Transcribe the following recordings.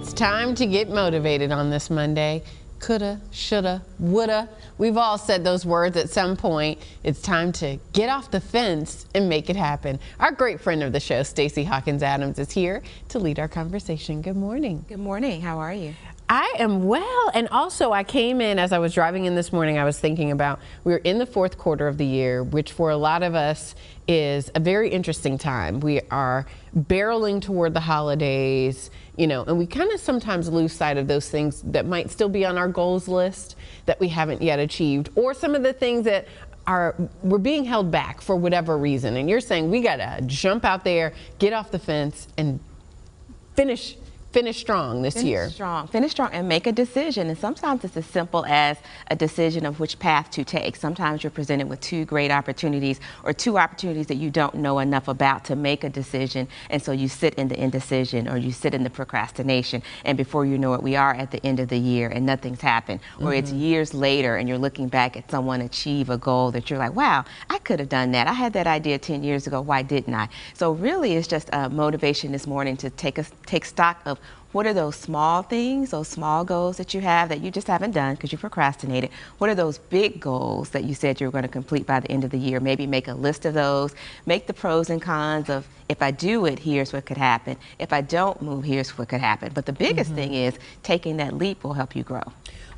It's time to get motivated on this Monday. Coulda, shoulda, woulda. We've all said those words at some point. It's time to get off the fence and make it happen. Our great friend of the show, Stacy Hawkins Adams, is here to lead our conversation. Good morning. Good morning. How are you? I am well, and also I came in as I was driving in this morning. I was thinking about we're in the fourth quarter of the year, which for a lot of us is a very interesting time. We are barreling toward the holidays, and we kind of sometimes lose sight of those things that might still be on our goals list that we haven't yet achieved, or some of the things that we're being held back for whatever reason. And you're saying we gotta jump out there, get off the fence, and finish strong this year. Finish strong and make a decision. And sometimes it's as simple as a decision of which path to take. Sometimes you're presented with two great opportunities or two opportunities that you don't know enough about to make a decision. And so you sit in the indecision or you sit in the procrastination. And before you know it, we are at the end of the year and nothing's happened. Or it's years later and you're looking back at someone achieve a goal that you're like, wow, I could have done that. I had that idea 10 years ago. Why didn't I? So really it's just a motivation this morning to take stock of what are those small things, those small goals that you have that you just haven't done because you procrastinated? What are those big goals that you said you were going to complete by the end of the year? Maybe make a list of those, make the pros and cons of if I do it, here's what could happen. If I don't move, here's what could happen. But the biggest thing is taking that leap will help you grow.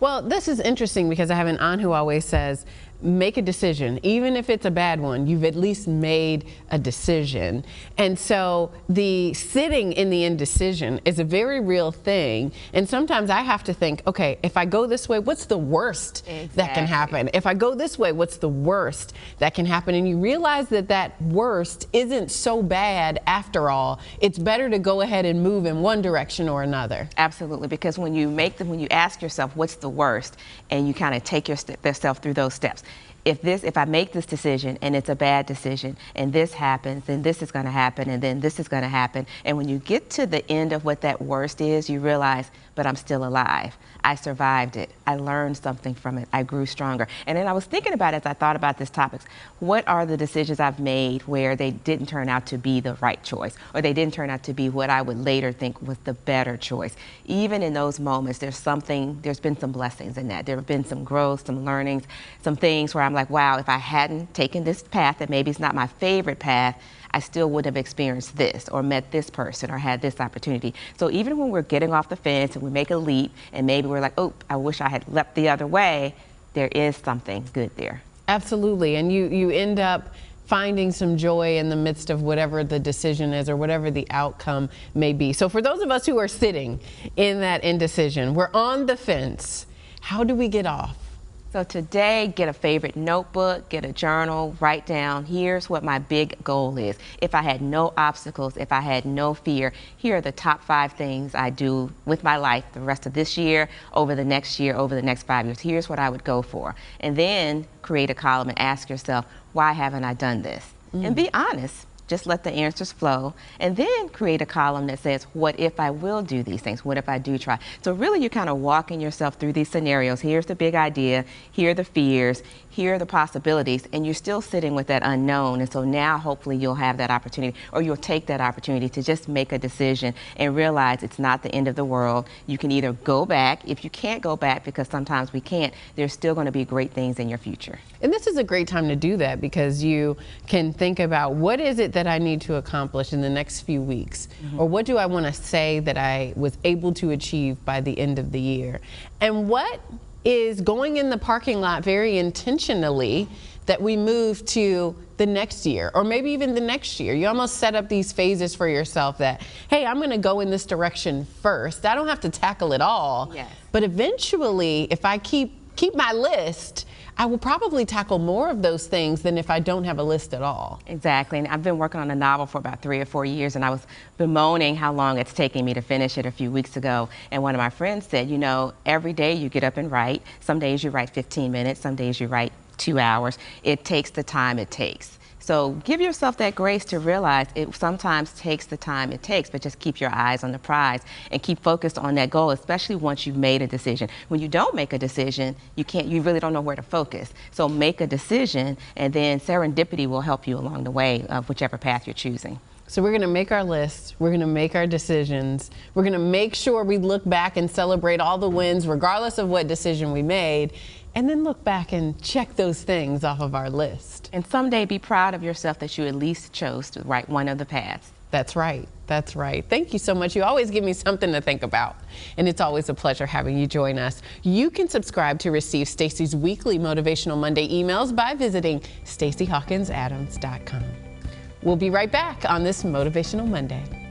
Well, this is interesting because I have an aunt who always says, make a decision. Even if it's a bad one, you've at least made a decision. And so the sitting in the indecision is a very real thing. And sometimes I have to think, okay, if I go this way, what's the worst that can happen? If I go this way, what's the worst that can happen? And you realize that that worst isn't so bad after all. It's better to go ahead and move in one direction or another. Absolutely, because when you ask yourself what's the worst and you kind of take yourself through those steps. If I make this decision and it's a bad decision and this happens, then this is going to happen and then this is going to happen. And when you get to the end of what that worst is, you realize, but I'm still alive. I survived it. I learned something from it. I grew stronger. And then I was thinking about as I thought about this topic, what are the decisions I've made where they didn't turn out to be the right choice or they didn't turn out to be what I would later think was the better choice. Even in those moments, there's been some blessings in that. There have been some growth, some learnings, some things where I'm like, wow, if I hadn't taken this path that maybe it's not my favorite path, I still wouldn't have experienced this or met this person or had this opportunity. So even when we're getting off the fence and we make a leap and maybe we're like, oh, I wish I had leapt the other way, there is something good there. Absolutely. And you end up finding some joy in the midst of whatever the decision is or whatever the outcome may be. So for those of us who are sitting in that indecision, we're on the fence. How do we get off? So today, get a favorite notebook, get a journal, write down, here's what my big goal is. If I had no obstacles, if I had no fear, here are the top 5 things I do with my life the rest of this year, over the next 5 years. Here's what I would go for. And then create a column and ask yourself, why haven't I done this? And be honest. Just let the answers flow and then create a column that says, what if I will do these things? What if I do try? So really you're kind of walking yourself through these scenarios. Here's the big idea. Here are the fears. Here are the possibilities. And you're still sitting with that unknown. And so now hopefully you'll have that opportunity or you'll take that opportunity to just make a decision and realize it's not the end of the world. You can either go back. If you can't go back, because sometimes we can't, there's still going to be great things in your future. And this is a great time to do that because you can think about what is it that I need to accomplish in the next few weeks? Or what do I want to say that I was able to achieve by the end of the year? And what is going in the parking lot very intentionally that we move to the next year or maybe even the next year? You almost set up these phases for yourself that, hey, I'm going to go in this direction first. I don't have to tackle it all. Yes. But eventually, if I keep my list, I will probably tackle more of those things than if I don't have a list at all. Exactly. And I've been working on a novel for about 3 or 4 years, and I was bemoaning how long it's taking me to finish it a few weeks ago. And one of my friends said, every day you get up and write. Some days you write 15 minutes, some days you write 2 hours. It takes the time it takes. So give yourself that grace to realize it sometimes takes the time it takes, but just keep your eyes on the prize and keep focused on that goal, especially once you've made a decision. When you don't make a decision, you really don't know where to focus. So make a decision, and then serendipity will help you along the way of whichever path you're choosing. So we're going to make our list, we're going to make our decisions, we're going to make sure we look back and celebrate all the wins regardless of what decision we made, and then look back and check those things off of our list. And someday be proud of yourself that you at least chose the right one of the paths. That's right. That's right. Thank you so much. You always give me something to think about, and it's always a pleasure having you join us. You can subscribe to receive Stacy's weekly Motivational Monday emails by visiting stacyhawkinsadams.com. We'll be right back on this Motivational Monday.